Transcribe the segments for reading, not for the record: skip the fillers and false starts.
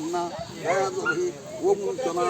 अन्ना दयादधि ओम चना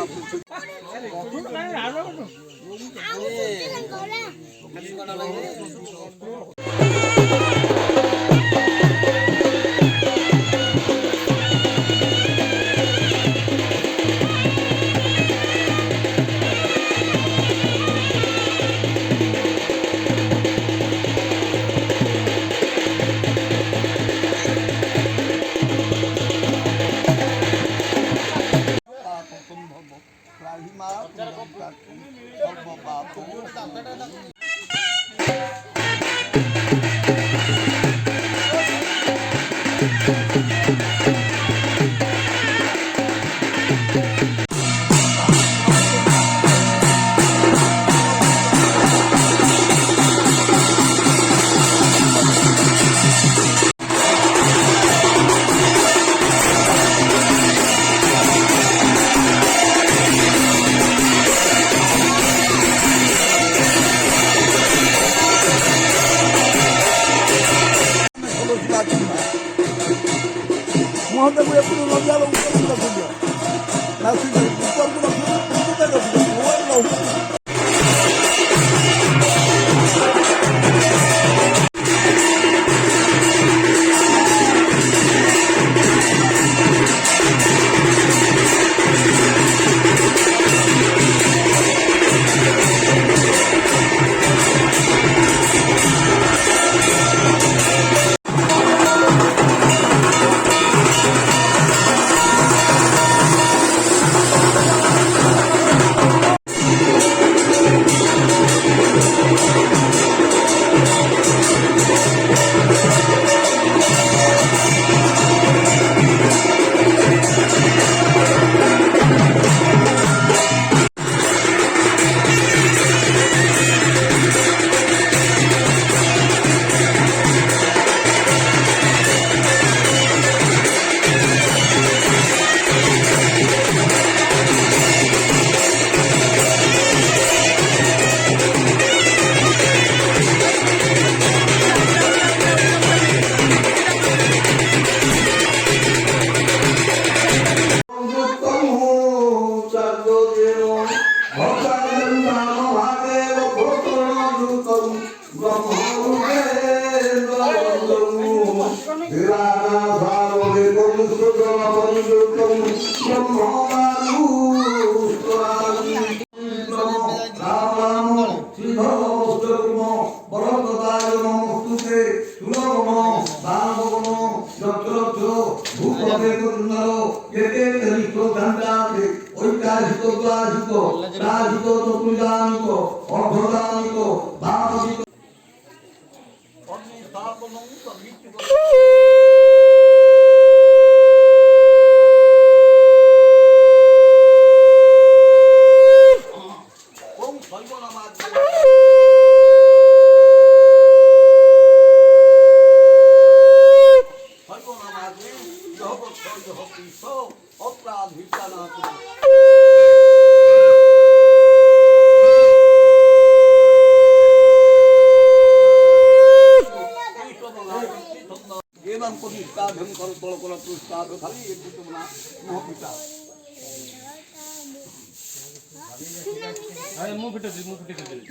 మహాదేవుడు ఎప్పుడు రంజాలో ఉంటుంది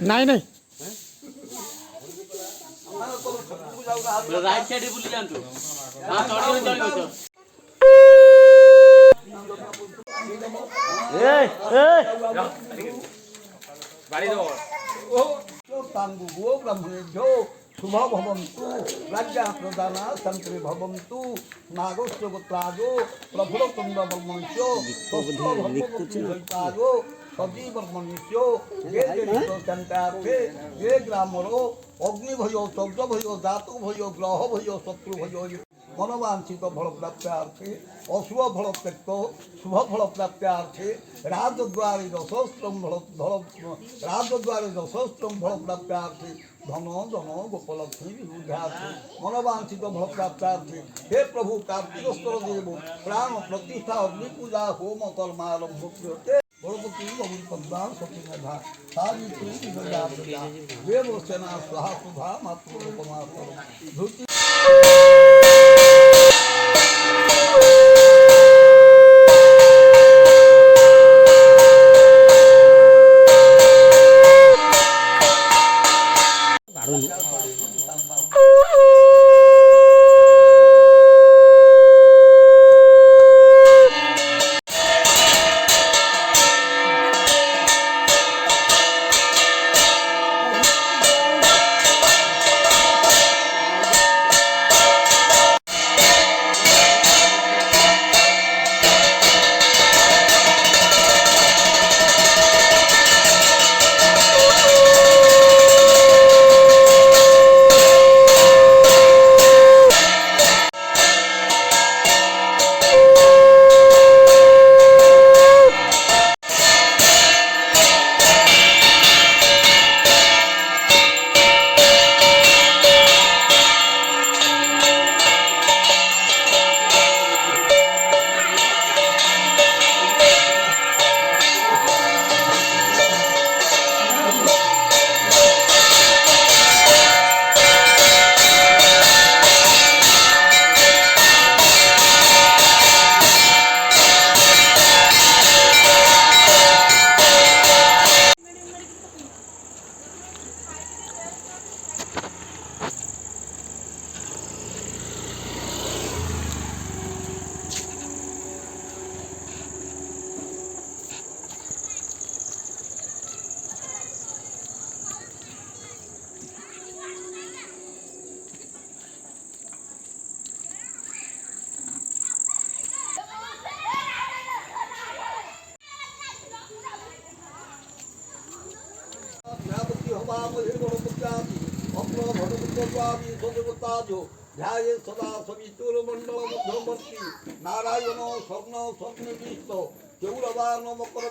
नहीं नहीं राइट साइड बुली जानतो हां चढ़ी चढ़ी ए गाड़ी दो ओ तांगु गो ब्रह्मणेभ्यो शुभ भवन्तु राज्ञा प्रदाना संक्रे भवन्तु नागोष्ठ गोत्रागो प्रफुल्ल तुंड ब्रह्मण्यो स्वस्तिगो सजीव ब्रह्मण्यो ये जनितो संतापे ये ग्रामरो अग्नि भयो शब्द भयो धातु भयो ग्रह भयो शत्रु भयो मनवांछित फल प्राप्त्यार्थे अशुभ फल त्यक्त शुभ फल प्राप्त्यार्थे राजद्वारे दशस्त्रम फल प्राप्त्यार्थे धन धन गोपलक्ष्मी विरुद्धार्थे मनवांछित फल प्राप्त्यार्थे हे प्रभु कार्तिकस्तर देव प्राण प्रतिष्ठा अग्नि पूजा होम कर्मारंभ क्रियते गणपति गौरी पद्मा सती मेधा सावित्री विजया प्रजा देवसेना स्वाहा सुधा मातृपमा धुति বামহে গণপত্যাদি অপ্র ভটপুত্রাদি সদেবতাজ ধ্যায়ে সদা সবিতুর মণ্ডল মধ্যবর্তী নারায়ণ স্বর্ণ স্বপ্নবিষ্ট কেউরবান মকর